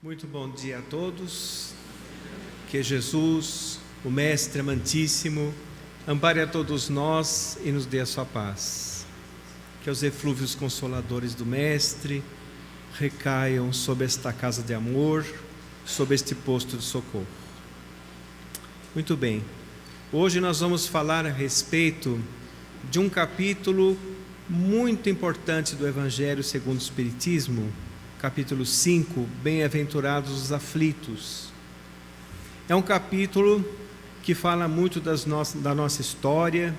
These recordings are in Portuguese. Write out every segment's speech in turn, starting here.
Muito bom dia a todos. Que Jesus, o Mestre amantíssimo, ampare a todos nós e nos dê a sua paz. Que os eflúvios consoladores do Mestre recaiam sobre esta casa de amor, sobre este posto de socorro. Muito bem. Hoje nós vamos falar a respeito de um capítulo muito importante do Evangelho segundo o Espiritismo, capítulo 5, Bem-aventurados os aflitos. É um capítulo que fala muito da nossa história,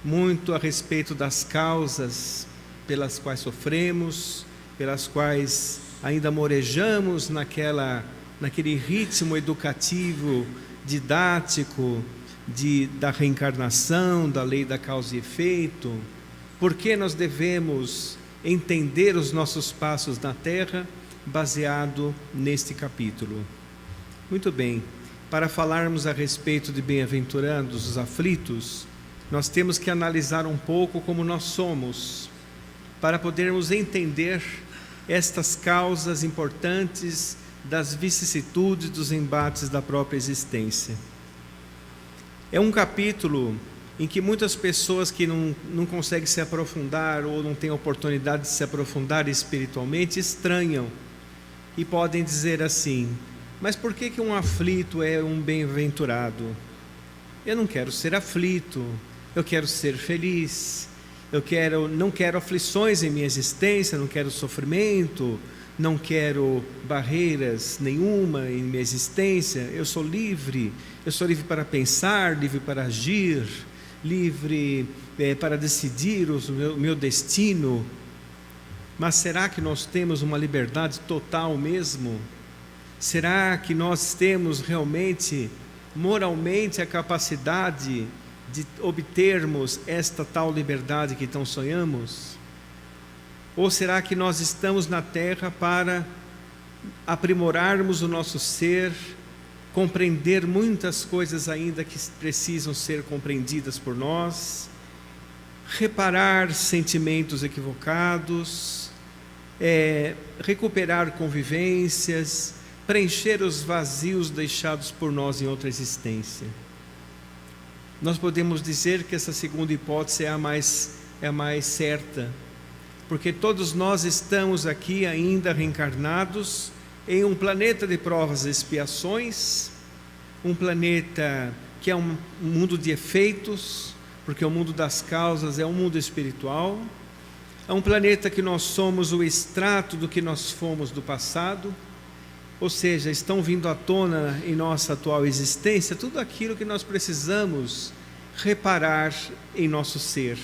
muito a respeito das causas pelas quais sofremos, pelas quais ainda morejamos naquele ritmo educativo, didático, da reencarnação, da lei da causa e efeito. Por que nós devemos entender os nossos passos na Terra baseado neste capítulo? Muito bem, para falarmos a respeito de bem-aventurados os aflitos, nós temos que analisar um pouco como nós somos, para podermos entender estas causas importantes das vicissitudes, dos embates da própria existência. É um capítulo em que muitas pessoas que não conseguem se aprofundar ou não têm oportunidade de se aprofundar espiritualmente estranham e podem dizer assim: mas por que um aflito é um bem-aventurado? Eu não quero ser aflito, eu quero ser feliz, não quero aflições em minha existência, não quero sofrimento, não quero barreiras nenhuma em minha existência, eu sou livre para pensar, livre para agir, livre para decidir o meu destino. Mas será que nós temos uma liberdade total mesmo? Será que nós temos realmente, moralmente, a capacidade de obtermos esta tal liberdade que tão sonhamos? Ou será que nós estamos na Terra para aprimorarmos o nosso ser, compreender muitas coisas ainda que precisam ser compreendidas por nós, reparar sentimentos equivocados, recuperar convivências, preencher os vazios deixados por nós em outra existência? Nós podemos dizer que essa segunda hipótese é a mais certa, porque todos nós estamos aqui ainda reencarnados em um planeta de provas e expiações, um planeta que é um mundo de efeitos, porque o mundo das causas é um mundo espiritual, é um planeta que nós somos o extrato do que nós fomos do passado, ou seja, estão vindo à tona em nossa atual existência tudo aquilo que nós precisamos reparar em nosso ser.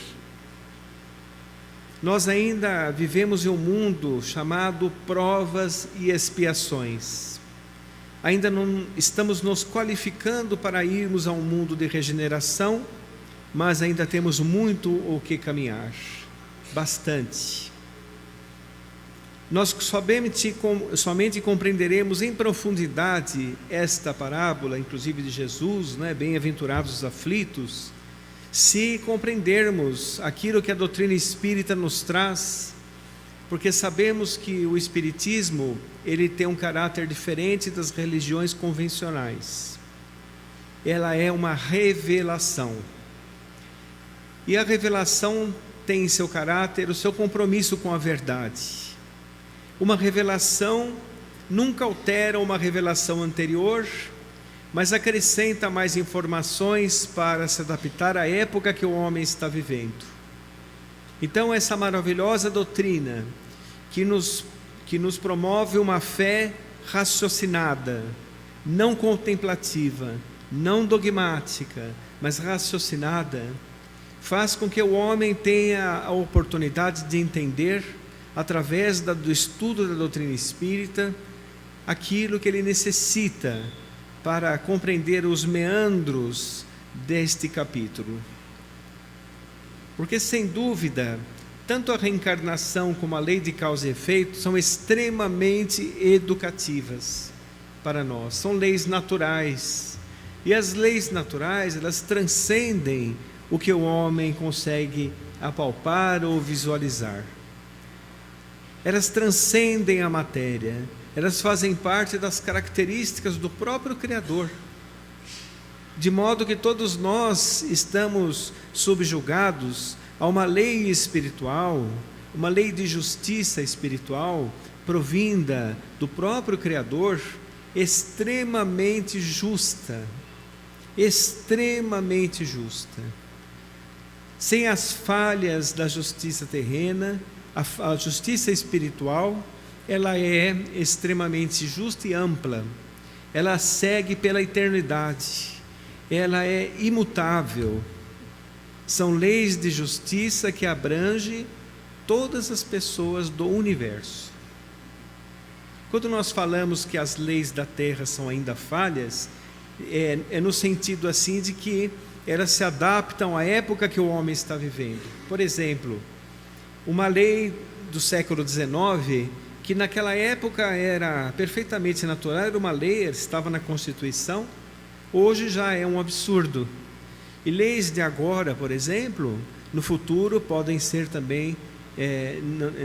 Nós ainda vivemos em um mundo chamado provas e expiações. Ainda não estamos nos qualificando para irmos a um mundo de regeneração, mas ainda temos muito o que caminhar, bastante. Nós somente compreenderemos em profundidade esta parábola, inclusive de Jesus, bem-aventurados os aflitos, se compreendermos aquilo que a doutrina espírita nos traz, porque sabemos que o espiritismo ele tem um caráter diferente das religiões convencionais. Ela é uma revelação, e a revelação tem em seu caráter o seu compromisso com a verdade. Uma revelação nunca altera uma revelação anterior, mas acrescenta mais informações para se adaptar à época que o homem está vivendo. Então, essa maravilhosa doutrina que nos promove uma fé raciocinada, não contemplativa, não dogmática, mas raciocinada, faz com que o homem tenha a oportunidade de entender, através do estudo da doutrina espírita, aquilo que ele necessita para compreender os meandros deste capítulo. Porque, sem dúvida, tanto a reencarnação como a lei de causa e efeito são extremamente educativas para nós, são leis naturais. E as leis naturais, elas transcendem o que o homem consegue apalpar ou visualizar. Elas transcendem a matéria, elas fazem parte das características do próprio Criador. De modo que todos nós estamos subjugados a uma lei espiritual, uma lei de justiça espiritual, provinda do próprio Criador, extremamente justa. Extremamente justa. Sem as falhas da justiça terrena, a justiça espiritual, ela é extremamente justa e ampla. Ela segue pela eternidade. Ela é imutável. São leis de justiça que abrangem todas as pessoas do universo. Quando nós falamos que as leis da terra são ainda falhas, é no sentido assim de que elas se adaptam à época que o homem está vivendo. Por exemplo, uma lei do século XIX, que naquela época era perfeitamente natural, era uma lei, estava na Constituição, hoje já é um absurdo. E leis de agora, por exemplo, no futuro podem ser também,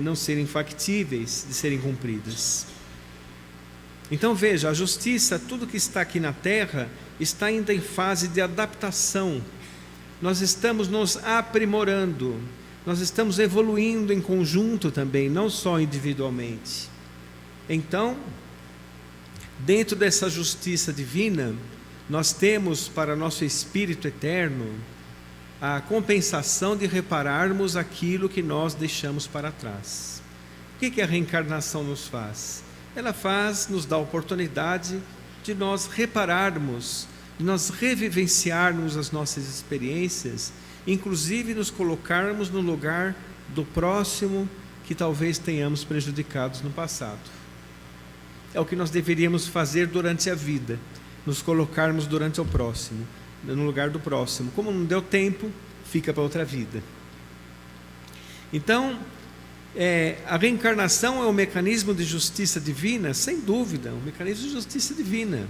não serem factíveis de serem cumpridas. Então veja, a justiça, tudo que está aqui na terra, está ainda em fase de adaptação. Nós estamos nos aprimorando, nós estamos evoluindo em conjunto também, não só individualmente. Então, dentro dessa justiça divina, nós temos para nosso espírito eterno a compensação de repararmos aquilo que nós deixamos para trás. O que a reencarnação nos faz? Ela nos dá a oportunidade de nós repararmos, de nós revivenciarmos as nossas experiências, inclusive nos colocarmos no lugar do próximo que talvez tenhamos prejudicados no passado. É o que nós deveríamos fazer durante a vida, nos colocarmos durante o próximo, no lugar do próximo. Como não deu tempo, fica para outra vida. Então, a reencarnação é um mecanismo de justiça divina, sem dúvida, um mecanismo de justiça divina.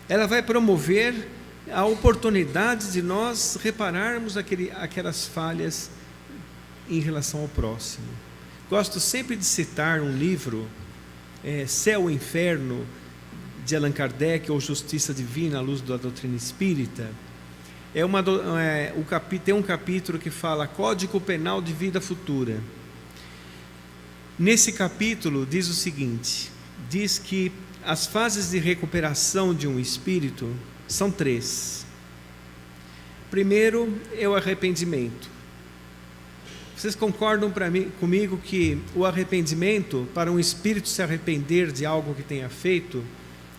Ela vai promover a oportunidade de nós repararmos aquelas falhas em relação ao próximo. Gosto sempre de citar um livro, Céu e Inferno, de Allan Kardec, ou Justiça Divina à Luz da Doutrina Espírita. Tem um capítulo que fala Código Penal de Vida Futura. Nesse capítulo diz o seguinte, diz que as fases de recuperação de um espírito são 3. Primeiro é o arrependimento. Vocês concordam comigo que o arrependimento, para um espírito se arrepender de algo que tenha feito,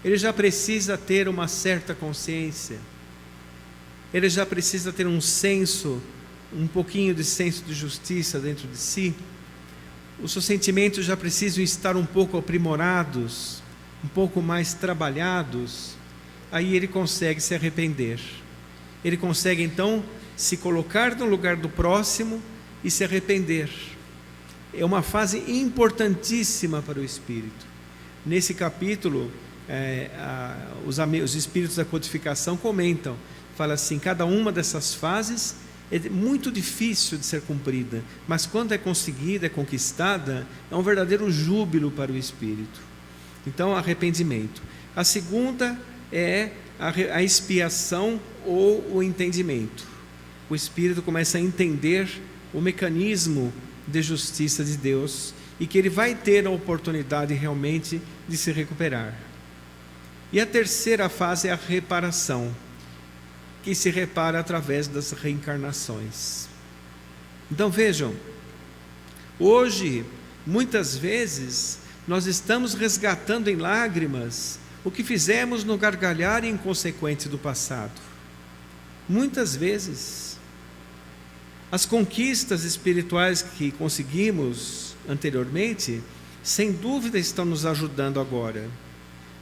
ele já precisa ter uma certa consciência, ele já precisa ter um pouquinho de senso de justiça dentro de si. Os seus sentimentos já precisam estar um pouco aprimorados, um pouco mais trabalhados. Aí ele consegue se arrepender. Ele consegue então se colocar no lugar do próximo e se arrepender. É uma fase importantíssima para o espírito. Nesse capítulo, os espíritos da codificação comentam, fala assim, cada uma dessas fases é muito difícil de ser cumprida, mas quando é conseguida, é conquistada, é um verdadeiro júbilo para o espírito. Então, arrependimento. A segunda é a expiação ou o entendimento. O espírito começa a entender o mecanismo de justiça de Deus e que ele vai ter a oportunidade realmente de se recuperar. E a terceira fase é a reparação, que se repara através das reencarnações. Então vejam, hoje, muitas vezes, nós estamos resgatando em lágrimas o que fizemos no gargalhar inconsequente do passado. Muitas vezes, as conquistas espirituais que conseguimos anteriormente, sem dúvida estão nos ajudando agora,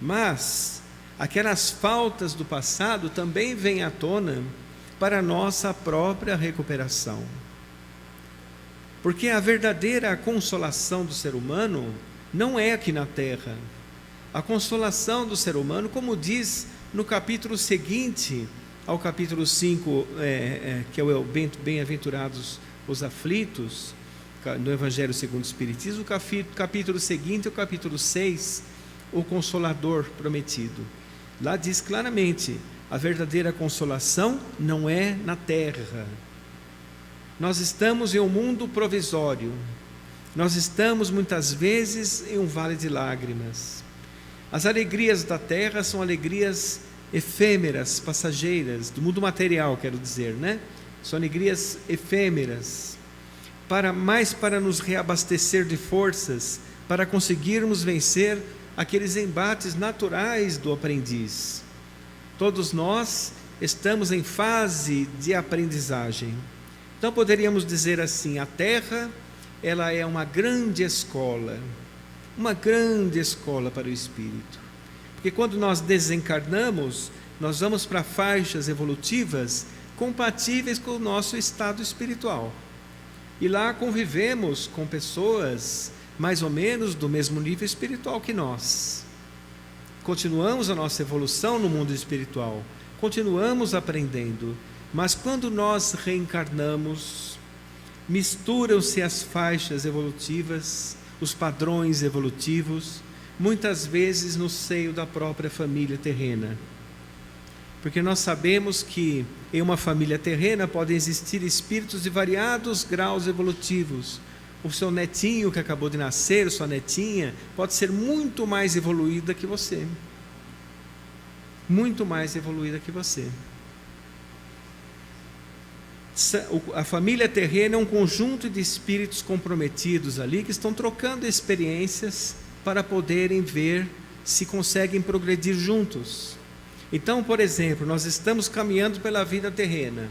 mas aquelas faltas do passado também vêm à tona para a nossa própria recuperação. Porque a verdadeira consolação do ser humano não é aqui na terra. A consolação do ser humano, como diz no capítulo seguinte ao capítulo 5, que é o Bem-aventurados os aflitos, no Evangelho segundo o Espiritismo, o capítulo seguinte, o capítulo 6, o Consolador prometido. Lá diz claramente: a verdadeira consolação não é na terra. Nós estamos em um mundo provisório. Nós estamos muitas vezes em um vale de lágrimas. As alegrias da terra são alegrias efêmeras, passageiras, do mundo material, quero dizer, né? São alegrias efêmeras, para nos reabastecer de forças, para conseguirmos vencer aqueles embates naturais do aprendiz. Todos nós estamos em fase de aprendizagem. Então poderíamos dizer assim: a terra, ela é uma grande escola para o espírito. Porque quando nós desencarnamos, nós vamos para faixas evolutivas compatíveis com o nosso estado espiritual. E lá convivemos com pessoas mais ou menos do mesmo nível espiritual que nós. Continuamos a nossa evolução no mundo espiritual, continuamos aprendendo, mas quando nós reencarnamos, misturam-se as faixas evolutivas, os padrões evolutivos, muitas vezes no seio da própria família terrena. Porque nós sabemos que em uma família terrena podem existir espíritos de variados graus evolutivos. O seu netinho que acabou de nascer, sua netinha, pode ser muito mais evoluída que você. Muito mais evoluída que você. A família terrena é um conjunto de espíritos comprometidos ali, que estão trocando experiências para poderem ver se conseguem progredir juntos. Então, por exemplo, nós estamos caminhando pela vida terrena.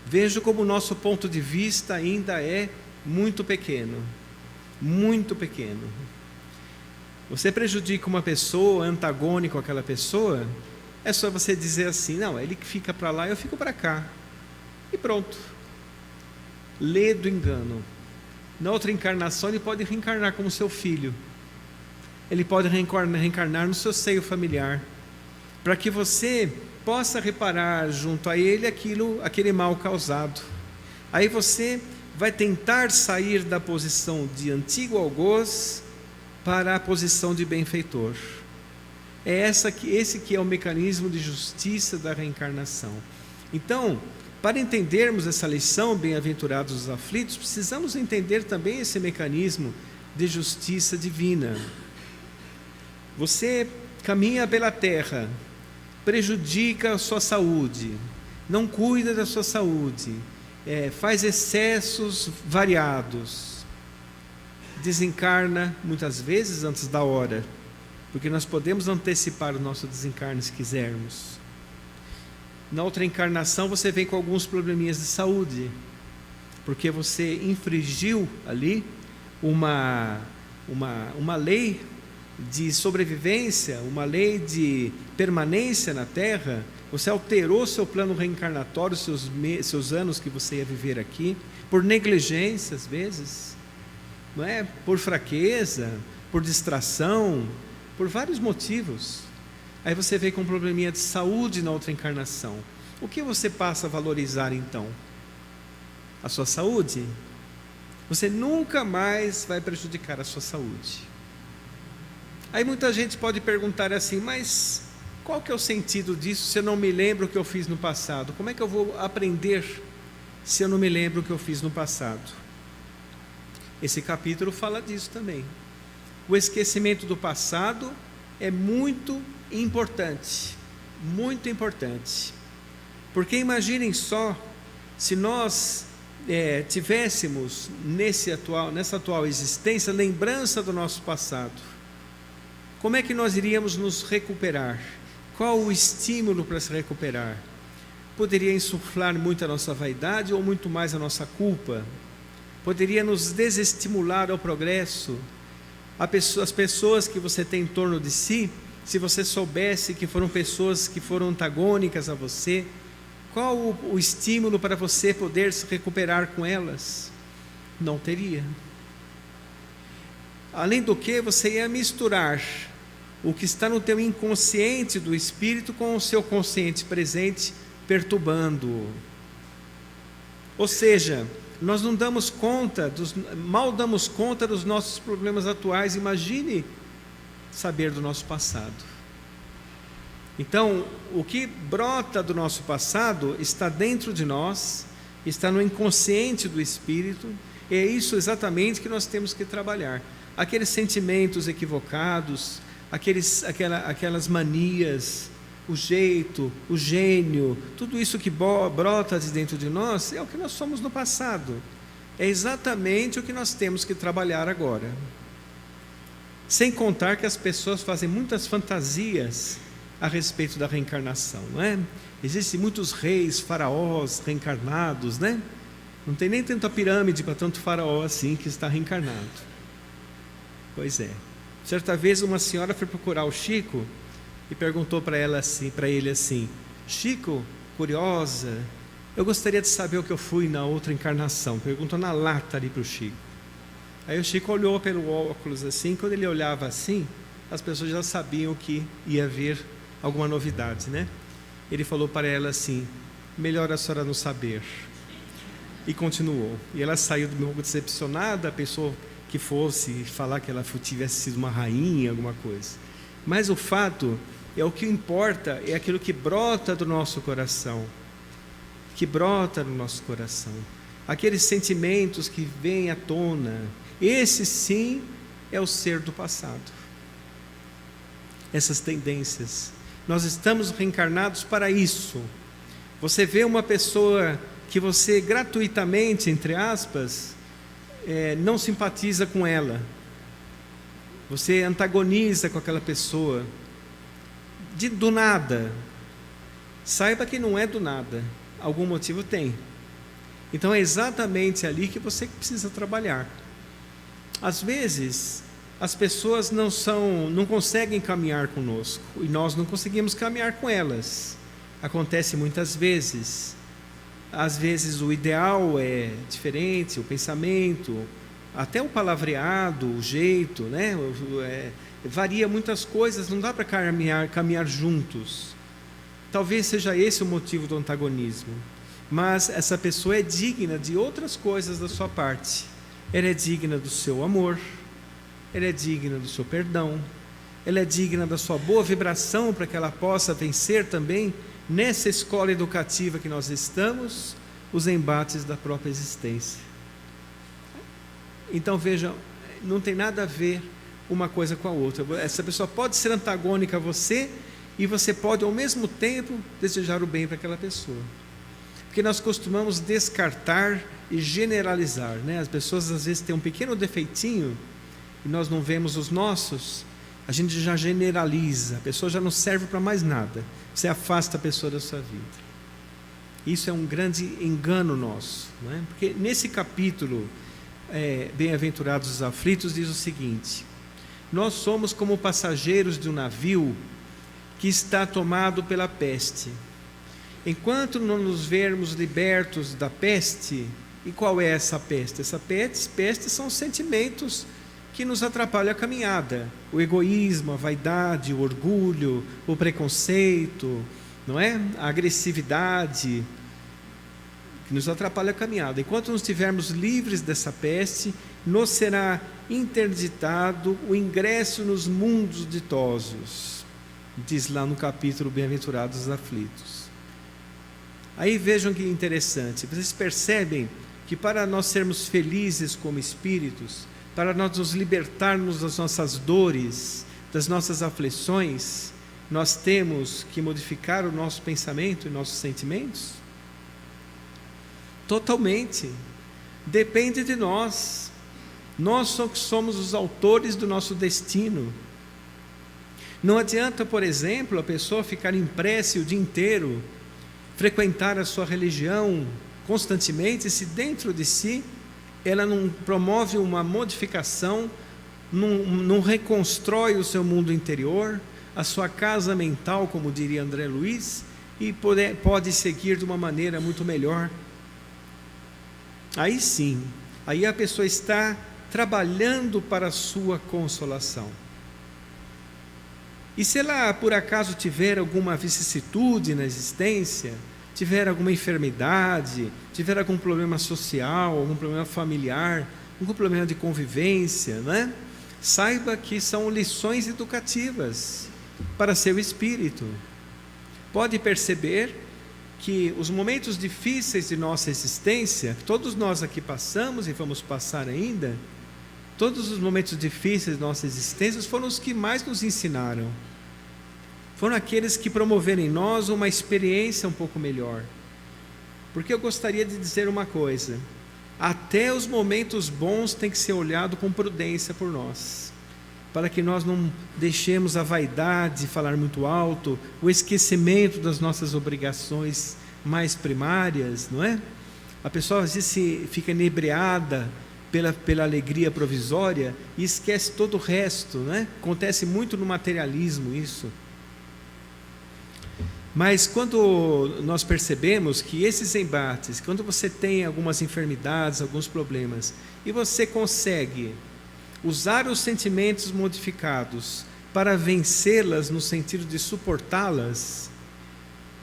Vejo como o nosso ponto de vista ainda é muito pequeno. Muito pequeno. Você prejudica uma pessoa, antagônico àquela pessoa, é só você dizer assim: não, ele que fica para lá, eu fico para cá. E pronto. Lê do engano. Na outra encarnação ele pode reencarnar como seu filho. Ele pode reencarnar no seu seio familiar, para que você possa reparar junto a ele aquele mal causado. Aí você vai tentar sair da posição de antigo algoz para a posição de benfeitor. Esse que é o mecanismo de justiça da reencarnação. Então, para entendermos essa lição, bem-aventurados os aflitos, precisamos entender também esse mecanismo de justiça divina. Você caminha pela terra, prejudica a sua saúde, não cuida da sua saúde, faz excessos variados, desencarna muitas vezes antes da hora, porque nós podemos antecipar o nosso desencarne se quisermos. Na outra encarnação você vem com alguns probleminhas de saúde, porque você infringiu ali uma lei de sobrevivência, uma lei de permanência na Terra. Você alterou seu plano reencarnatório, seus anos que você ia viver aqui, por negligência às vezes, não é? Por fraqueza, por distração, por vários motivos. Aí você vem com um probleminha de saúde na outra encarnação. O que você passa a valorizar então? A sua saúde? Você nunca mais vai prejudicar a sua saúde. Aí muita gente pode perguntar assim: mas qual que é o sentido disso se eu não me lembro o que eu fiz no passado? Como é que eu vou aprender se eu não me lembro o que eu fiz no passado? Esse capítulo fala disso também. O esquecimento do passado é muito importante, porque imaginem só, se nós tivéssemos nessa atual existência lembrança do nosso passado, como é que nós iríamos nos recuperar? Qual o estímulo para se recuperar? Poderia insuflar muito a nossa vaidade ou muito mais a nossa culpa? Poderia nos desestimular ao progresso? As pessoas que você tem em torno de si, se você soubesse que foram pessoas que foram antagônicas a você, qual o estímulo para você poder se recuperar com elas? Não teria. Além do que, você ia misturar o que está no teu inconsciente do espírito com o seu consciente presente, perturbando-o. Ou seja, nós não damos conta, mal damos conta dos nossos problemas atuais. Imagine saber do nosso passado. Então, o que brota do nosso passado está dentro de nós, está no inconsciente do espírito, e é isso exatamente que nós temos que trabalhar. Aqueles sentimentos equivocados, aquelas manias, o jeito, o gênio, tudo isso que brota de dentro de nós é o que nós somos no passado. É exatamente o que nós temos que trabalhar agora. Sem contar que as pessoas fazem muitas fantasias a respeito da reencarnação, não é? Existem muitos reis, faraós reencarnados, né? Não tem nem tanta pirâmide para tanto faraó assim que está reencarnado. Pois é. Certa vez uma senhora foi procurar o Chico e perguntou para ele assim: Chico, curiosa, eu gostaria de saber o que eu fui na outra encarnação. Perguntou na lata ali para o Chico. Aí o Chico olhou pelo óculos assim, quando ele olhava assim, as pessoas já sabiam que ia haver alguma novidade, né? Ele falou para ela assim: melhor a senhora não saber. E continuou. E ela saiu de novo decepcionada, a pessoa que fosse falar que ela tivesse sido uma rainha, alguma coisa. Mas o fato é, o que importa é aquilo que brota do nosso coração. Que brota no nosso coração. Aqueles sentimentos que vêm à tona. Esse sim é o ser do passado. Essas tendências. Nós estamos reencarnados para isso. Você vê uma pessoa que você gratuitamente, entre aspas, não simpatiza com ela. Você antagoniza com aquela pessoa. Do nada. Saiba que não é do nada. Algum motivo tem. Então é exatamente ali que você precisa trabalhar. Às vezes, as pessoas não conseguem caminhar conosco e nós não conseguimos caminhar com elas. Acontece muitas vezes. Às vezes o ideal é diferente, o pensamento, até o palavreado, o jeito, né? Varia muitas coisas, não dá para caminhar juntos. Talvez seja esse o motivo do antagonismo. Mas essa pessoa é digna de outras coisas da sua parte. Ela é digna do seu amor, ela é digna do seu perdão, ela é digna da sua boa vibração para que ela possa vencer também, nessa escola educativa que nós estamos, os embates da própria existência. Então vejam, não tem nada a ver uma coisa com a outra. Essa pessoa pode ser antagônica a você e você pode ao mesmo tempo desejar o bem para aquela pessoa. Porque nós costumamos descartar e generalizar, né? As pessoas às vezes têm um pequeno defeitinho e nós não vemos os nossos, a gente já generaliza, a pessoa já não serve para mais nada, você afasta a pessoa da sua vida. Isso é um grande engano nosso, não é? Porque nesse capítulo, Bem-aventurados os aflitos, diz o seguinte: nós somos como passageiros de um navio que está tomado pela peste. Enquanto não nos vermos libertos da peste, e qual é essa peste? Essa peste são os sentimentos que nos atrapalham a caminhada, o egoísmo, a vaidade, o orgulho, o preconceito, não é? A agressividade, que nos atrapalha a caminhada. Enquanto não estivermos livres dessa peste, nos será interditado o ingresso nos mundos ditosos, diz lá no capítulo Bem-aventurados os aflitos. Aí vejam que interessante, vocês percebem que para nós sermos felizes como espíritos, para nós nos libertarmos das nossas dores, das nossas aflições, nós temos que modificar o nosso pensamento e nossos sentimentos? Totalmente. Depende de nós. Nós somos os autores do nosso destino. Não adianta, por exemplo, a pessoa ficar em prece o dia inteiro, frequentar a sua religião constantemente, se dentro de si ela não promove uma modificação, não reconstrói o seu mundo interior, a sua casa mental, como diria André Luiz, e pode seguir de uma maneira muito melhor. Aí sim, aí a pessoa está trabalhando para a sua consolação. E se ela por acaso tiver alguma vicissitude na existência, tiver alguma enfermidade, tiver algum problema social, algum problema familiar, algum problema de convivência, né? saiba que são lições educativas para seu espírito. Pode perceber que os momentos difíceis de nossa existência, todos nós aqui passamos e vamos passar ainda, todos os momentos difíceis de nossa existência foram os que mais nos ensinaram. Foram aqueles que promoveram em nós uma experiência um pouco melhor. Porque eu gostaria de dizer uma coisa: até os momentos bons têm que ser olhados com prudência por nós, para que nós não deixemos a vaidade falar muito alto, o esquecimento das nossas obrigações mais primárias, não é? A pessoa às vezes fica inebriada pela alegria provisória e esquece todo o resto, né? Acontece muito no materialismo isso. Mas quando nós percebemos que esses embates, quando você tem algumas enfermidades, alguns problemas, e você consegue usar os sentimentos modificados para vencê-las no sentido de suportá-las,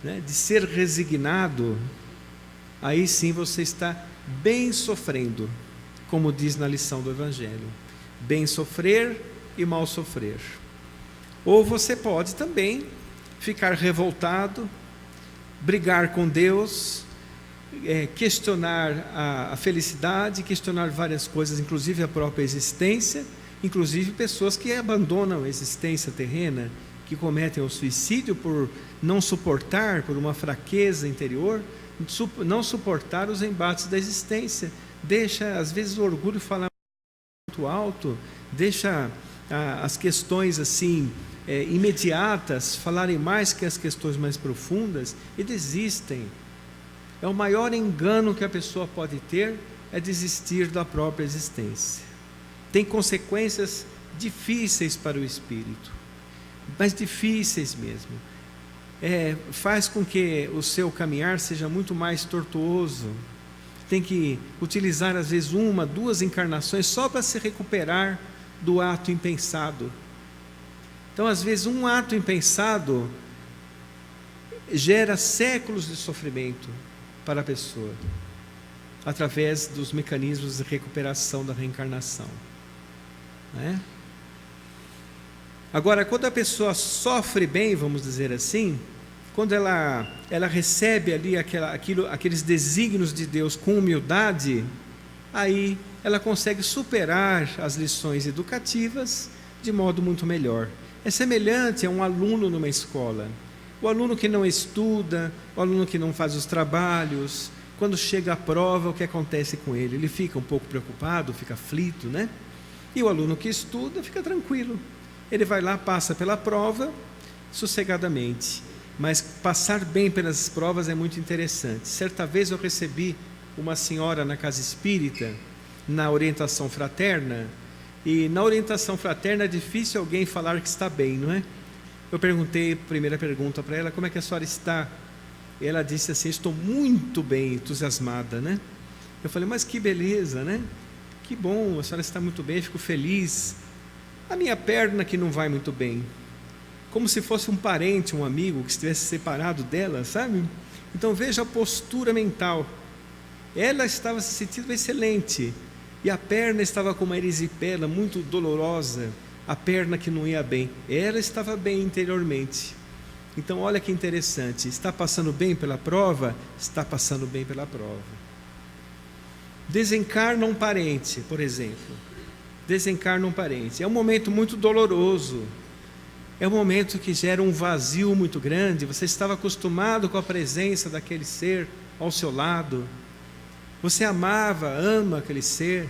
né, de ser resignado, aí sim você está bem sofrendo, como diz na lição do Evangelho: bem sofrer e mal sofrer. Ou você pode também ficar revoltado, brigar com Deus, questionar a felicidade, questionar várias coisas, inclusive a própria existência, inclusive pessoas que abandonam a existência terrena, que cometem o suicídio por não suportar, por uma fraqueza interior, não suportar os embates da existência. Deixa, às vezes, o orgulho falar muito alto, deixa as questões assim imediatas falarem mais que as questões mais profundas e desistem. É o maior engano que a pessoa pode ter, é desistir da própria existência. Tem consequências difíceis para o espírito, mas difíceis mesmo. Faz com que o seu caminhar seja muito mais tortuoso. Tem que utilizar às vezes 1, 2 encarnações só para se recuperar do ato impensado. Então, às vezes, um ato impensado gera séculos de sofrimento para a pessoa, através dos mecanismos de recuperação da reencarnação, né? Agora, quando a pessoa sofre bem, vamos dizer assim, quando ela recebe ali aqueles desígnios de Deus com humildade, aí ela consegue superar as lições educativas de modo muito melhor. É semelhante a um aluno numa escola. O aluno que não estuda, o aluno que não faz os trabalhos, quando chega a prova, o que acontece com ele? Ele fica um pouco preocupado, fica aflito, né? E o aluno que estuda fica tranquilo. Ele vai lá, passa pela prova sossegadamente. Mas passar bem pelas provas é muito interessante. Certa vez eu recebi uma senhora na casa espírita, na orientação fraterna, e na orientação fraterna é difícil alguém falar que está bem, não é? Eu perguntei, primeira pergunta para ela: como é que a senhora está? E ela disse assim: estou muito bem, entusiasmada, né? Eu falei: mas que beleza, né? Que bom, a senhora está muito bem, fico feliz. A minha perna que não vai muito bem, como se fosse um parente, um amigo que estivesse separado dela, sabe? Então veja a postura mental. Ela estava se sentindo excelente, e a perna estava com uma erisipela muito dolorosa, a perna que não ia bem. Ela estava bem interiormente. Então olha que interessante, está passando bem pela prova? Está passando bem pela prova. Desencarna um parente, por exemplo. Desencarna um parente. É um momento muito doloroso. É um momento que gera um vazio muito grande. Você estava acostumado com a presença daquele ser ao seu lado. Você ama aquele ser,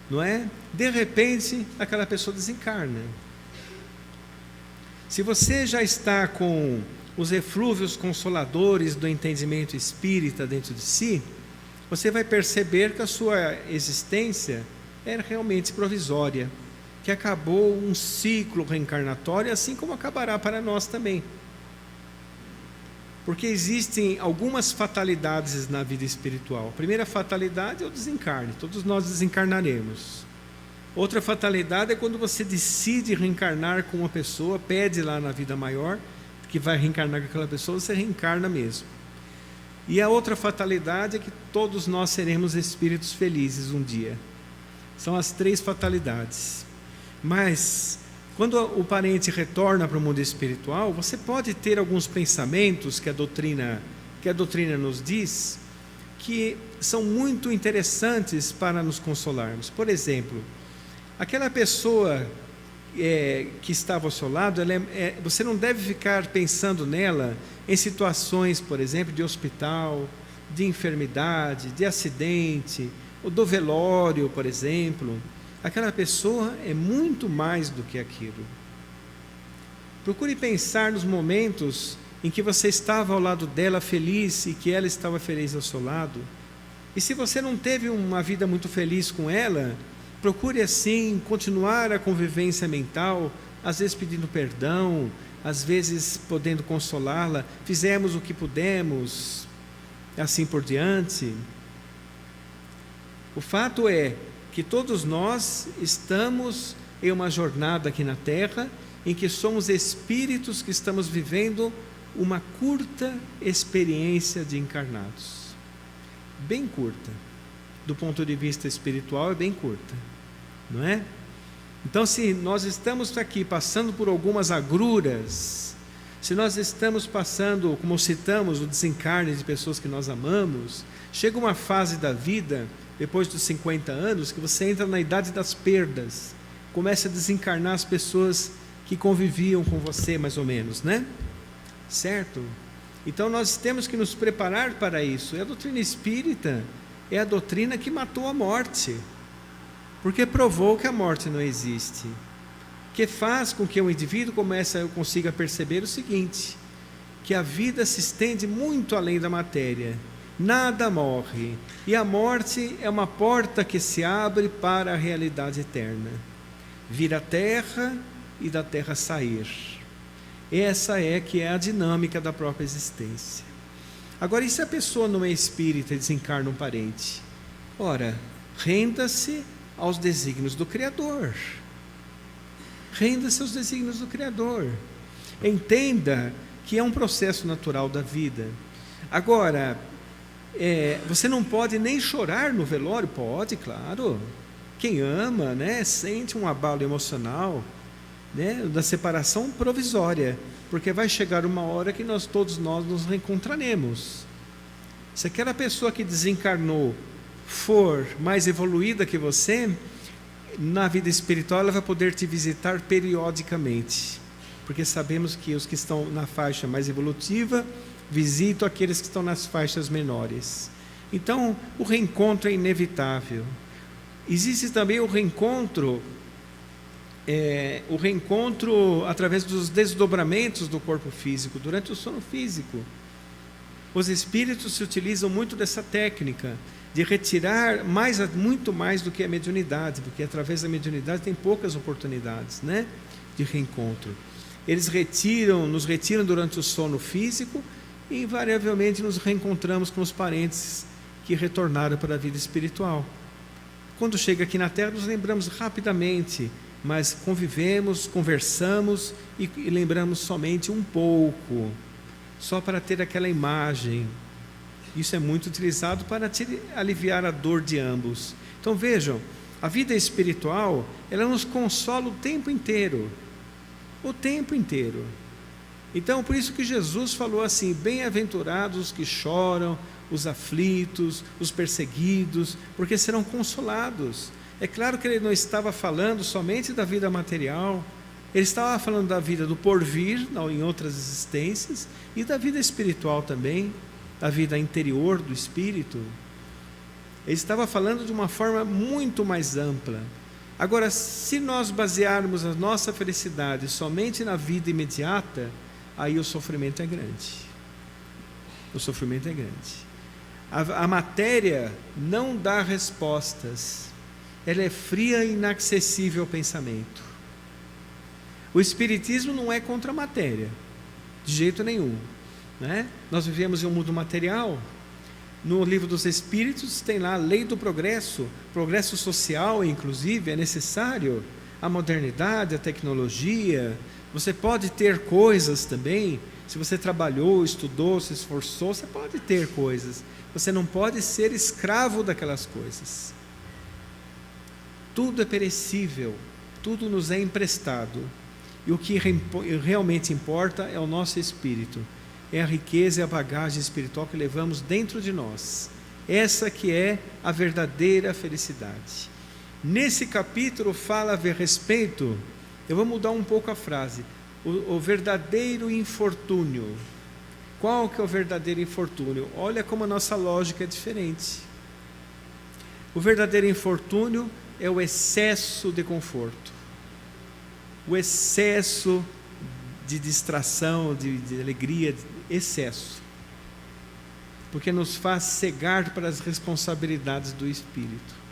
não é? De repente, aquela pessoa desencarna. Se você já está com os eflúvios consoladores do entendimento espírita dentro de si, você vai perceber que a sua existência era realmente provisória, que acabou um ciclo reencarnatório, assim como acabará para nós também. Porque existem algumas fatalidades na vida espiritual. A primeira fatalidade é o desencarne, todos nós desencarnaremos. Outra fatalidade é quando você decide reencarnar com uma pessoa, pede lá na vida maior, que vai reencarnar com aquela pessoa, você reencarna mesmo. E a outra fatalidade é que todos nós seremos espíritos felizes um dia. São as 3 fatalidades. Mas quando o parente retorna para o mundo espiritual, você pode ter alguns pensamentos que a doutrina nos diz, que são muito interessantes para nos consolarmos. Por exemplo, aquela pessoa que estava ao seu lado, você não deve ficar pensando nela em situações, por exemplo, de hospital, de enfermidade, de acidente, ou do velório, por exemplo. Aquela pessoa é muito mais do que aquilo. Procure pensar nos momentos em que você estava ao lado dela feliz e que ela estava feliz ao seu lado. E se você não teve uma vida muito feliz com ela, procure assim continuar a convivência mental, às vezes pedindo perdão, às vezes podendo consolá-la. Fizemos o que pudemos, assim por diante. O fato é que todos nós estamos em uma jornada aqui na Terra, em que somos espíritos que estamos vivendo uma curta experiência de encarnados. Bem curta. Do ponto de vista espiritual é bem curta, não é? Então, se nós estamos aqui passando por algumas agruras, se nós estamos passando, como citamos, o desencarne de pessoas que nós amamos, chega uma fase da vida, depois dos 50 anos, que você entra na idade das perdas, começa a desencarnar as pessoas que conviviam com você, mais ou menos, né? Certo? Então nós temos que nos preparar para isso. E a doutrina espírita é a doutrina que matou a morte, porque provou que a morte não existe, que faz com que o indivíduo consiga perceber o seguinte, que a vida se estende muito além da matéria, nada morre, e a morte é uma porta que se abre para a realidade eterna, vir à terra e da terra sair. Essa que é a dinâmica da própria existência. Agora, e se a pessoa não é espírita e desencarna um parente? Ora, renda-se aos desígnios do Criador. Renda-se aos desígnios do Criador. Entenda que é um processo natural da vida. Agora, você não pode nem chorar no velório? Pode, claro. Quem ama, né, sente um abalo emocional, né, da separação provisória, porque vai chegar uma hora que todos nós nos reencontraremos. Se aquela pessoa que desencarnou for mais evoluída que você, na vida espiritual ela vai poder te visitar periodicamente, porque sabemos que os que estão na faixa mais evolutiva visitam aqueles que estão nas faixas menores. Então o reencontro é inevitável. Existe também o reencontro através dos desdobramentos do corpo físico, durante o sono físico. Os espíritos se utilizam muito dessa técnica, de retirar muito mais do que a mediunidade, porque através da mediunidade tem poucas oportunidades, né, de reencontro. Eles nos retiram durante o sono físico e invariavelmente nos reencontramos com os parentes que retornaram para a vida espiritual. Quando chega aqui na Terra, nos lembramos rapidamente, mas convivemos, conversamos e lembramos somente um pouco, só para ter aquela imagem. Isso é muito utilizado para aliviar a dor de ambos. Então vejam, a vida espiritual, ela nos consola o tempo inteiro. O tempo inteiro. Então por isso que Jesus falou assim: bem-aventurados os que choram, os aflitos, os perseguidos, porque serão consolados. É claro que ele não estava falando somente da vida material, ele estava falando da vida do porvir, em outras existências, e da vida espiritual também, da vida interior do espírito. Ele estava falando de uma forma muito mais ampla. Agora, se nós basearmos a nossa felicidade somente na vida imediata, aí o sofrimento é grande. O sofrimento é grande. A matéria não dá respostas. Ela é fria e inacessível ao pensamento. O espiritismo não é contra a matéria, de jeito nenhum, né? Nós vivemos em um mundo material. No livro dos Espíritos tem lá a lei do progresso social, inclusive, é necessário a modernidade, a tecnologia. Você pode ter coisas também, se você trabalhou, estudou, se esforçou, você pode ter coisas. Você não pode ser escravo daquelas coisas. Tudo é perecível, tudo nos é emprestado. E o que realmente importa é o nosso espírito, é a riqueza e a bagagem espiritual que levamos dentro de nós. Essa que é a verdadeira felicidade. Nesse capítulo fala a respeito, eu vou mudar um pouco a frase, o verdadeiro infortúnio. Qual que é o verdadeiro infortúnio? Olha como a nossa lógica é diferente. O verdadeiro infortúnio é o excesso de conforto, o excesso de distração, de alegria, excesso, porque nos faz cegar para as responsabilidades do Espírito.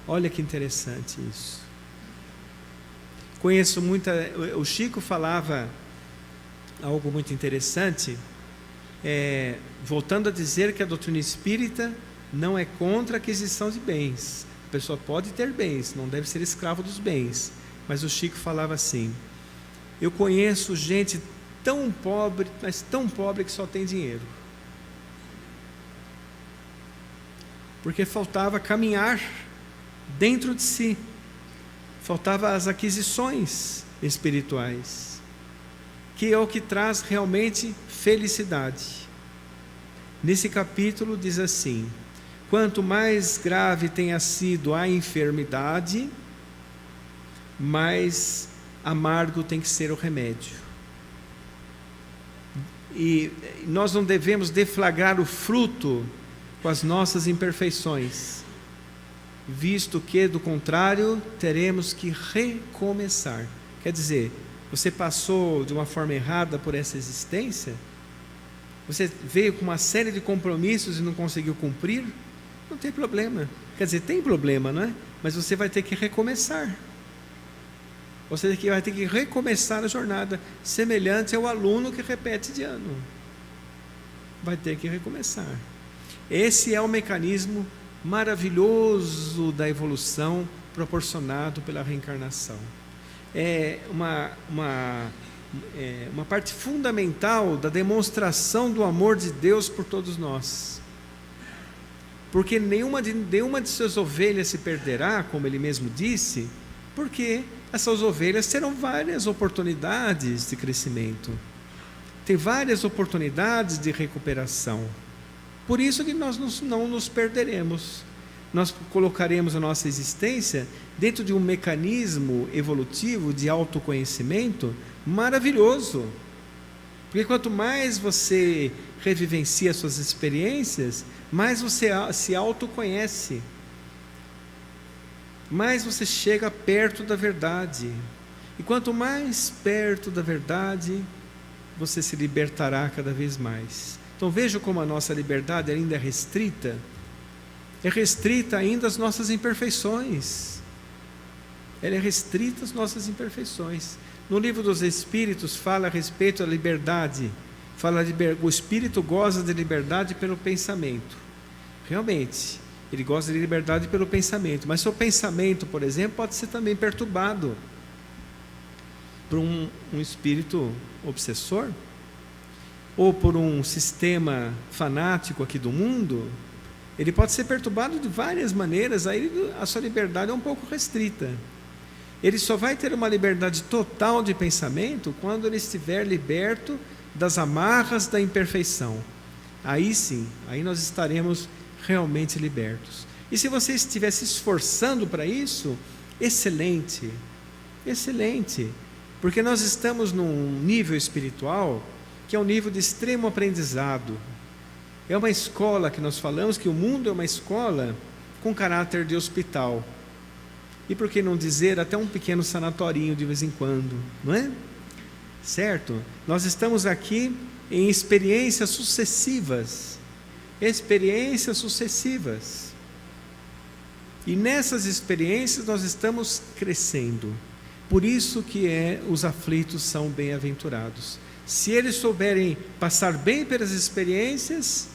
Olha que interessante isso. Conheço o Chico falava algo muito interessante, voltando a dizer que a doutrina espírita não é contra a aquisição de bens. A pessoa pode ter bens, não deve ser escravo dos bens. Mas o Chico falava assim: eu conheço gente tão pobre, mas tão pobre que só tem dinheiro. Porque faltava caminhar dentro de si, faltava as aquisições espirituais, que é o que traz realmente felicidade. Nesse capítulo diz assim: quanto mais grave tenha sido a enfermidade, mais amargo tem que ser o remédio. E nós não devemos deflagrar o fruto com as nossas imperfeições, visto que, do contrário, teremos que recomeçar. Quer dizer, você passou de uma forma errada por essa existência, você veio com uma série de compromissos e não conseguiu cumprir, não tem problema. Quer dizer, tem problema, não é? Mas você vai ter que recomeçar. Você vai ter que recomeçar a jornada, semelhante ao aluno que repete de ano. Vai ter que recomeçar. Esse é o mecanismo maravilhoso da evolução proporcionado pela reencarnação. É uma parte fundamental da demonstração do amor de Deus por todos nós. Porque nenhuma de suas ovelhas se perderá, como ele mesmo disse, porque essas ovelhas terão várias oportunidades de crescimento, tem várias oportunidades de recuperação. Por isso que nós não nos perderemos. Nós colocaremos a nossa existência dentro de um mecanismo evolutivo de autoconhecimento maravilhoso. Porque quanto mais você revivencia suas experiências, mais você se autoconhece, mais você chega perto da verdade. E quanto mais perto da verdade, você se libertará cada vez mais. Então veja como a nossa liberdade ainda é restrita ainda às nossas imperfeições. Ela é restrita às nossas imperfeições. No livro dos Espíritos fala a respeito da liberdade, o Espírito goza de liberdade pelo pensamento. Realmente, ele gosta de liberdade pelo pensamento, mas seu pensamento, por exemplo, pode ser também perturbado por um espírito obsessor, ou por um sistema fanático aqui do mundo. Ele pode ser perturbado de várias maneiras, aí a sua liberdade é um pouco restrita. Ele só vai ter uma liberdade total de pensamento quando ele estiver liberto das amarras da imperfeição. Aí sim, aí nós estaremos realmente libertos. E se você estiver se esforçando para isso, excelente, excelente, porque nós estamos num nível espiritual que é um nível de extremo aprendizado. É uma escola que nós falamos que o mundo é uma escola com caráter de hospital. E por que não dizer até um pequeno sanatorinho de vez em quando, não é? Certo? Nós estamos aqui em experiências sucessivas. Experiências sucessivas. E nessas experiências nós estamos crescendo. Por isso que os aflitos são bem-aventurados. Se eles souberem passar bem pelas experiências,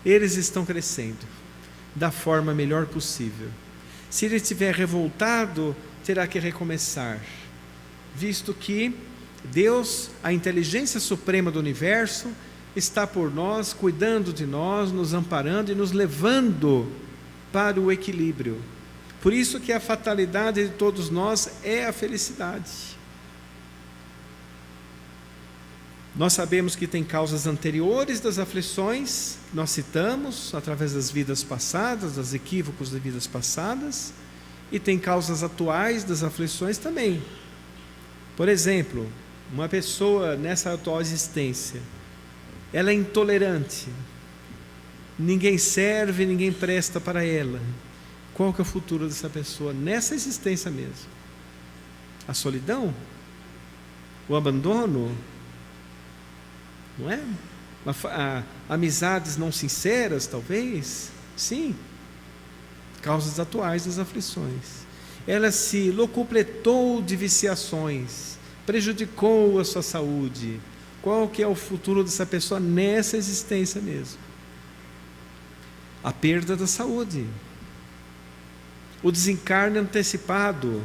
eles estão crescendo da forma melhor possível. Se ele estiver revoltado, terá que recomeçar, visto que Deus, a inteligência suprema do universo, está por nós, cuidando de nós, nos amparando e nos levando para o equilíbrio. Por isso que a fatalidade de todos nós é a felicidade. Nós sabemos que tem causas anteriores das aflições, nós citamos através das vidas passadas, dos equívocos das vidas passadas, e tem causas atuais das aflições também. Por exemplo, uma pessoa nessa atual existência, ela é intolerante, ninguém serve, ninguém presta para ela. Qual que é o futuro dessa pessoa nessa existência mesmo? A solidão? O abandono? Não é? Amizades não sinceras, talvez? Sim. Causas atuais das aflições. Ela se locupletou de viciações, prejudicou a sua saúde. Qual que é o futuro dessa pessoa nessa existência mesmo? A perda da saúde, o desencarne antecipado,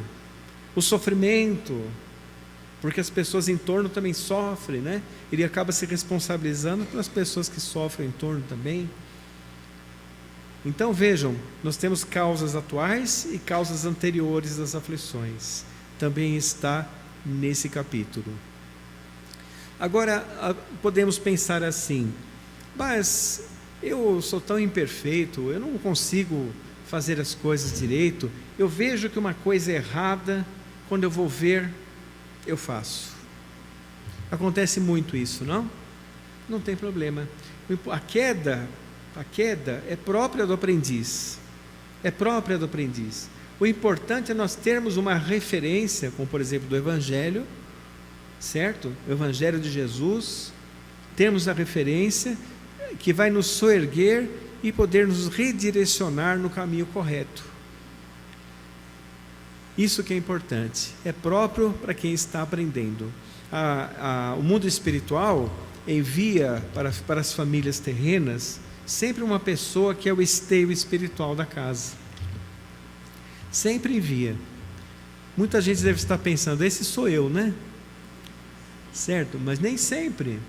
o sofrimento, porque as pessoas em torno também sofrem, né? Ele acaba se responsabilizando pelas pessoas que sofrem em torno também. Então vejam, nós temos causas atuais e causas anteriores das aflições. Também está nesse capítulo. Agora, podemos pensar assim: mas eu sou tão imperfeito, eu não consigo fazer as coisas direito, eu vejo que uma coisa é errada, quando eu vou ver, eu faço. Acontece muito isso, não? Não tem problema. A queda é própria do aprendiz. É própria do aprendiz. O importante é nós termos uma referência, como por exemplo do Evangelho, certo? O Evangelho de Jesus, temos a referência que vai nos soerguer e poder nos redirecionar no caminho correto. Isso que é importante, é próprio para quem está aprendendo. O mundo espiritual envia para as famílias terrenas sempre uma pessoa que é o esteio espiritual da casa. Sempre envia. Muita gente deve estar pensando: esse sou eu, né? Certo? Mas nem sempre,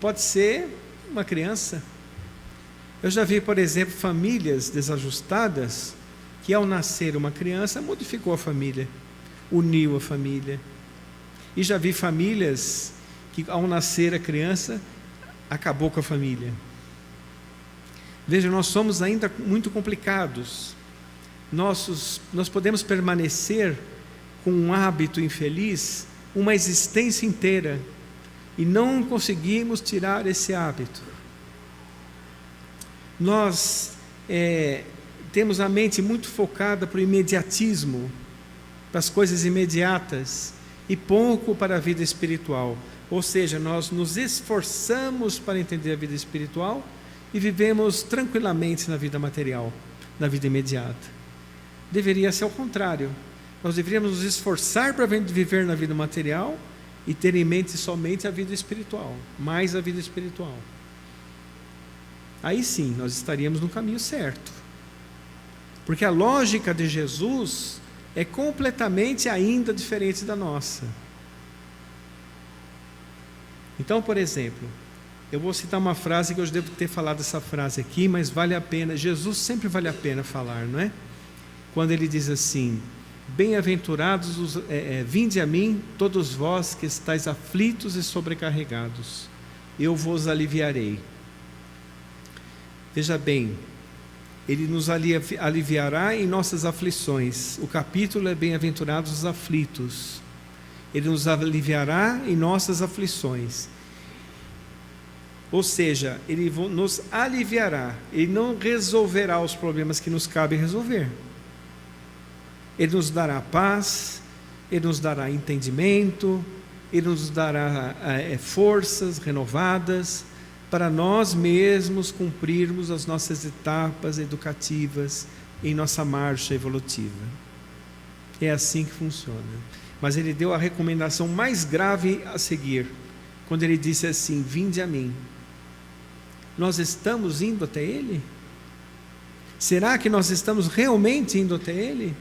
pode ser uma criança. Eu já vi, por exemplo, famílias desajustadas que ao nascer uma criança modificou a família, uniu a família. E já vi famílias que ao nascer a criança acabou com a família. Veja, nós somos ainda muito complicados. Nós podemos permanecer com um hábito infeliz uma existência inteira e não conseguimos tirar esse hábito. Nós temos a mente muito focada para o imediatismo, para as coisas imediatas, e pouco para a vida espiritual. Ou seja, nós nos esforçamos para entender a vida espiritual e vivemos tranquilamente na vida material, na vida imediata. Deveria ser ao contrário. Nós deveríamos nos esforçar para viver na vida material e ter em mente somente a vida espiritual, mais a vida espiritual. Aí sim, nós estaríamos no caminho certo. Porque a lógica de Jesus é completamente ainda diferente da nossa. Então, por exemplo, eu vou citar uma frase que eu devo ter falado essa frase aqui, mas vale a pena, Jesus sempre vale a pena falar, não é? Quando ele diz assim: bem-aventurados, vinde a mim, todos vós que estáis aflitos e sobrecarregados, eu vos aliviarei. Veja bem, Ele nos aliviará em nossas aflições. O capítulo é bem-aventurados os aflitos. Ele nos aliviará em nossas aflições. Ou seja, Ele nos aliviará. Ele não resolverá os problemas que nos cabe resolver. Ele nos dará paz, Ele nos dará entendimento, Ele nos dará forças renovadas, para nós mesmos cumprirmos as nossas etapas educativas em nossa marcha evolutiva. É assim que funciona. Mas Ele deu a recomendação mais grave a seguir, quando Ele disse assim: vinde a mim. Nós estamos indo até Ele? Será que nós estamos realmente indo até Ele?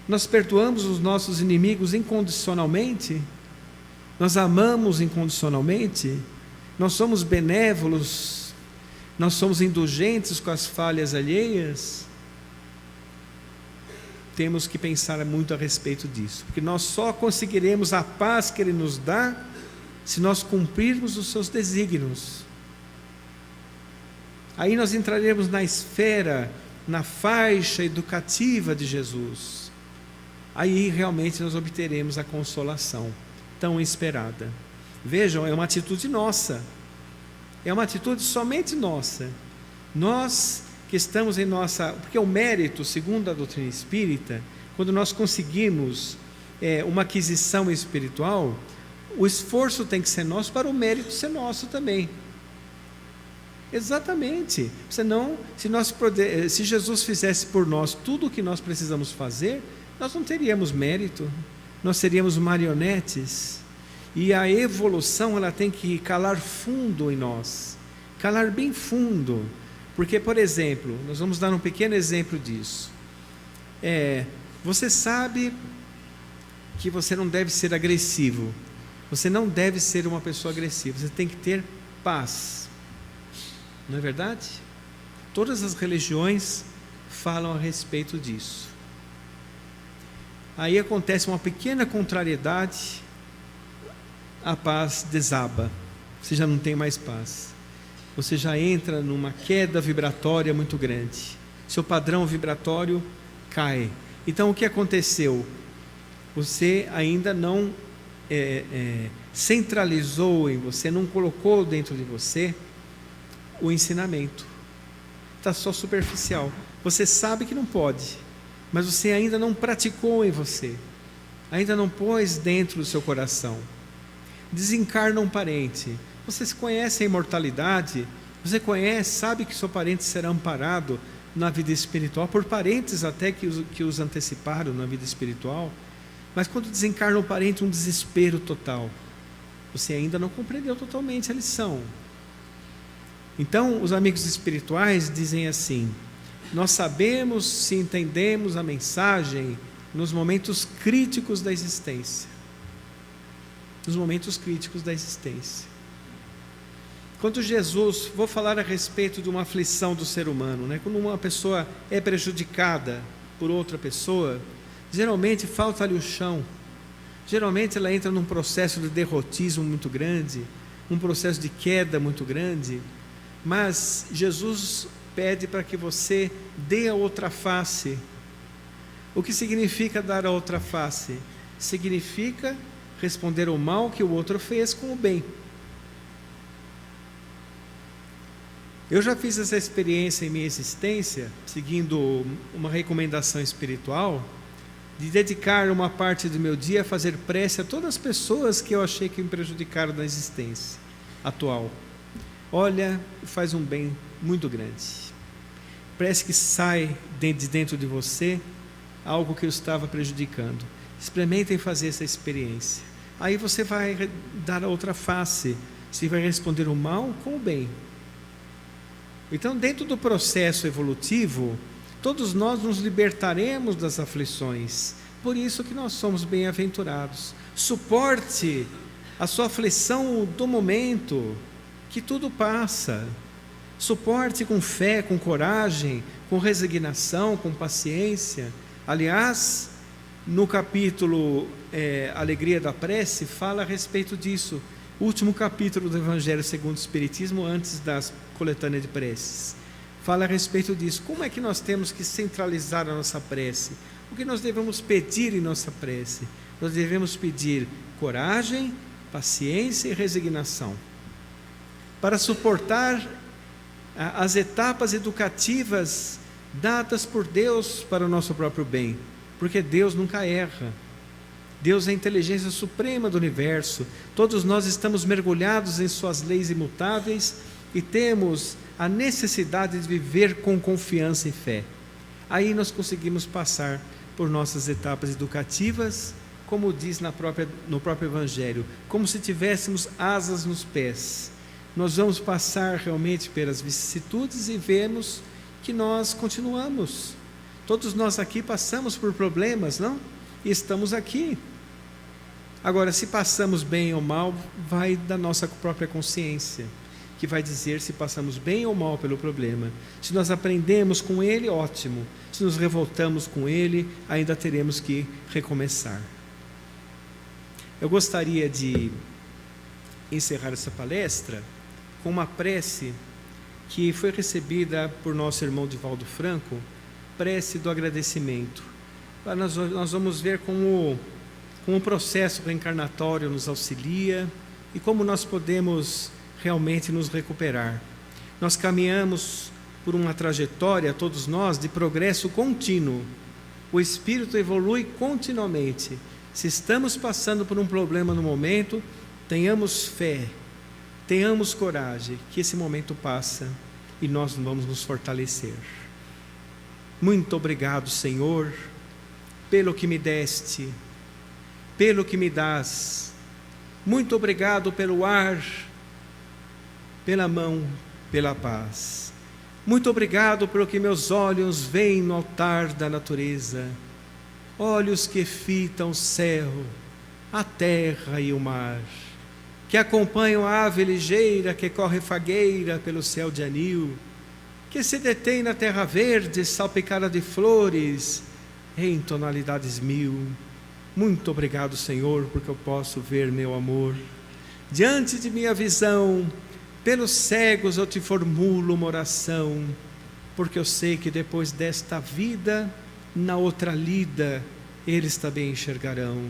Nós perdoamos os nossos inimigos incondicionalmente? Nós amamos incondicionalmente? Nós somos benévolos? Nós somos indulgentes com as falhas alheias? temos que pensar muito a respeito disso, porque nós só conseguiremos a paz que Ele nos dá se nós cumprirmos os seus desígnios. Aí nós entraremos na esfera, na faixa educativa de Jesus. Aí realmente nós obteremos a consolação tão esperada. Vejam, é uma atitude nossa, é uma atitude somente nossa. Nós que estamos em nossa... Porque o mérito, segundo a doutrina espírita, quando nós conseguimos uma aquisição espiritual, o esforço tem que ser nosso para o mérito ser nosso também. Exatamente. Senão, se Jesus fizesse por nós tudo o que nós precisamos fazer, nós não teríamos mérito, nós seríamos marionetes. E a evolução, ela tem que calar fundo em nós, calar bem fundo. Porque, por exemplo, nós vamos dar um pequeno exemplo disso. Você sabe que você não deve ser agressivo, você não deve ser uma pessoa agressiva, você tem que ter paz. Não é verdade? Todas as religiões falam a respeito disso. Aí acontece uma pequena contrariedade, a paz desaba, você já não tem mais paz. Você já entra numa queda vibratória muito grande. Seu padrão vibratório cai. Então o que aconteceu? Você ainda não centralizou em você, não colocou dentro de você o ensinamento. Está só superficial. Você sabe que não pode, mas você ainda não praticou em você, ainda não pôs dentro do seu coração. Desencarna um parente. Você conhece a imortalidade, você conhece, sabe que seu parente será amparado na vida espiritual, por parentes até que os anteciparam na vida espiritual, mas quando desencarna um parente, um desespero total. Você ainda não compreendeu totalmente a lição. Então, os amigos espirituais dizem assim: nós sabemos se entendemos a mensagem nos momentos críticos da existência. Nos momentos críticos da existência. Quando Jesus, vou falar a respeito de uma aflição do ser humano, né? Quando uma pessoa é prejudicada por outra pessoa, geralmente falta-lhe o chão, geralmente ela entra num processo de derrotismo muito grande, um processo de queda muito grande, mas Jesus pede para que você dê a outra face. O que significa dar a outra face? Significa responder ao mal que o outro fez com o bem. Eu já fiz essa experiência em minha existência, seguindo uma recomendação espiritual, de dedicar uma parte do meu dia a fazer prece a todas as pessoas que eu achei que me prejudicaram na existência atual. Olha, faz um bem muito grande. Parece que sai de dentro de você algo que eu estava prejudicando. Experimentem fazer essa experiência. Aí você vai dar a outra face, você vai responder o mal com o bem. Então, dentro do processo evolutivo, todos nós nos libertaremos das aflições. Por isso que nós somos bem-aventurados. Suporte a sua aflição do momento, que tudo passa. Suporte com fé, com coragem, com resignação, com paciência. Aliás, no capítulo Alegria da Prece, fala a respeito disso. O último capítulo do Evangelho segundo o Espiritismo, antes das coletâneas de preces, fala a respeito disso. Como é que nós temos que centralizar a nossa prece? O que nós devemos pedir em nossa prece? Nós devemos pedir coragem, paciência e resignação, para suportar as etapas educativas dadas por Deus para o nosso próprio bem, porque Deus nunca erra. Deus é a inteligência suprema do universo. Todos nós estamos mergulhados em suas leis imutáveis e temos a necessidade de viver com confiança e fé. Aí nós conseguimos passar por nossas etapas educativas, como diz no próprio Evangelho, como se tivéssemos asas nos pés. Nós vamos passar realmente pelas vicissitudes e vemos que nós continuamos. Todos nós aqui passamos por problemas, não? E estamos aqui. Agora, se passamos bem ou mal, vai da nossa própria consciência, que vai dizer se passamos bem ou mal pelo problema. Se nós aprendemos com ele, ótimo. Se nos revoltamos com ele, ainda teremos que recomeçar. Eu gostaria de encerrar essa palestra com uma prece que foi recebida por nosso irmão Divaldo Franco, prece do agradecimento. Nós vamos ver como o processo reencarnatório nos auxilia e como nós podemos realmente nos recuperar. Nós caminhamos por uma trajetória, todos nós, de progresso contínuo. O espírito evolui continuamente. Se estamos passando por um problema no momento, tenhamos fé, tenhamos coragem, que esse momento passa e nós vamos nos fortalecer. Muito obrigado, Senhor, pelo que me deste, pelo que me dás. Muito obrigado pelo ar, pela mão, pela paz. Muito obrigado pelo que meus olhos veem no altar da natureza. Olhos que fitam o céu, a terra e o mar, que acompanham a ave ligeira que corre fagueira pelo céu de anil, que se detém na terra verde salpicada de flores em tonalidades mil. Muito obrigado, Senhor, porque eu posso ver meu amor. Diante de minha visão, pelos cegos eu te formulo uma oração, porque eu sei que depois desta vida, na outra lida, eles também enxergarão.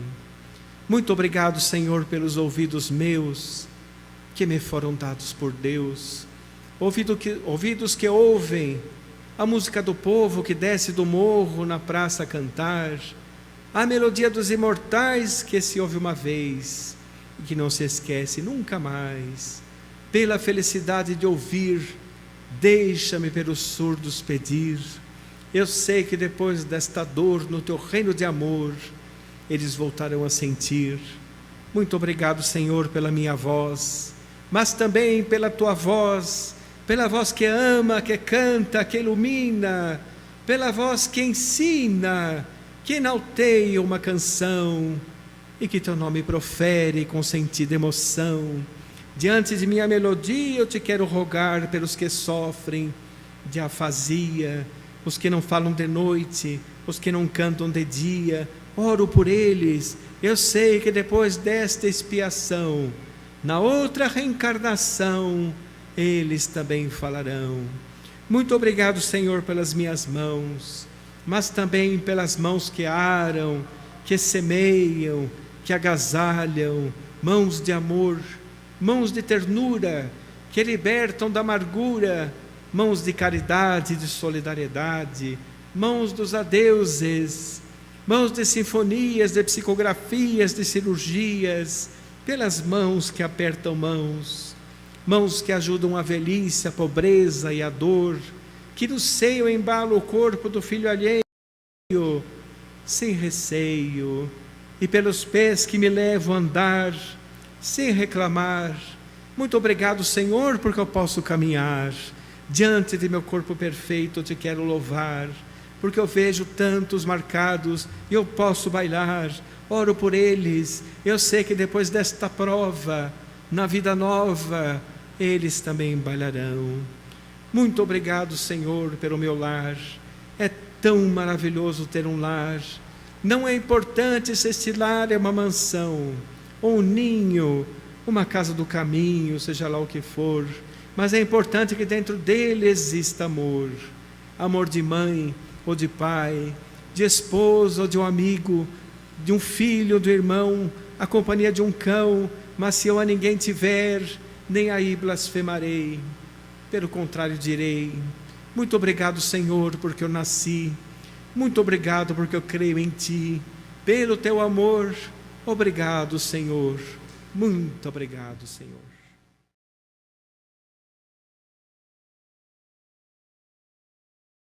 Muito obrigado, Senhor, pelos ouvidos meus, que me foram dados por Deus, ouvidos que ouvem a música do povo que desce do morro na praça a cantar, a melodia dos imortais que se ouve uma vez e que não se esquece nunca mais. Pela felicidade de ouvir, deixa-me pelos surdos pedir. Eu sei que depois desta dor, no teu reino de amor, eles voltarão a sentir. Muito obrigado, Senhor, pela minha voz, mas também pela tua voz, pela voz que ama, que canta, que ilumina, pela voz que ensina, que enalteia uma canção e que teu nome profere com sentida emoção. Diante de minha melodia eu te quero rogar pelos que sofrem de afasia, os que não falam de noite, os que não cantam de dia. Oro por eles. Eu sei que depois desta expiação, na outra reencarnação, eles também falarão. Muito obrigado, Senhor, pelas minhas mãos, mas também pelas mãos que aram, que semeiam, que agasalham, mãos de amor, mãos de ternura, que libertam da amargura, mãos de caridade, de solidariedade, mãos dos adeuses, mãos de sinfonias, de psicografias, de cirurgias, pelas mãos que apertam mãos, mãos que ajudam a velhice, a pobreza e a dor, que no seio embala o corpo do filho alheio, sem receio, e pelos pés que me levam a andar, sem reclamar. Muito obrigado, Senhor, porque eu posso caminhar. Diante de meu corpo perfeito eu te quero louvar, porque eu vejo tantos marcados e eu posso bailar. Oro por eles. Eu sei que depois desta prova, na vida nova, eles também bailarão. Muito obrigado, Senhor, pelo meu lar. É tão maravilhoso ter um lar. Não é importante se este lar é uma mansão, ou um ninho, uma casa do caminho, seja lá o que for, mas é importante que dentro dele exista amor. Amor de mãe ou de pai, de esposo ou de um amigo, de um filho ou do irmão, a companhia de um cão. Mas se eu a ninguém tiver, nem aí blasfemarei, pelo contrário direi: muito obrigado, Senhor, porque eu nasci. Muito obrigado porque eu creio em ti, pelo teu amor. Obrigado, Senhor. Muito obrigado, Senhor.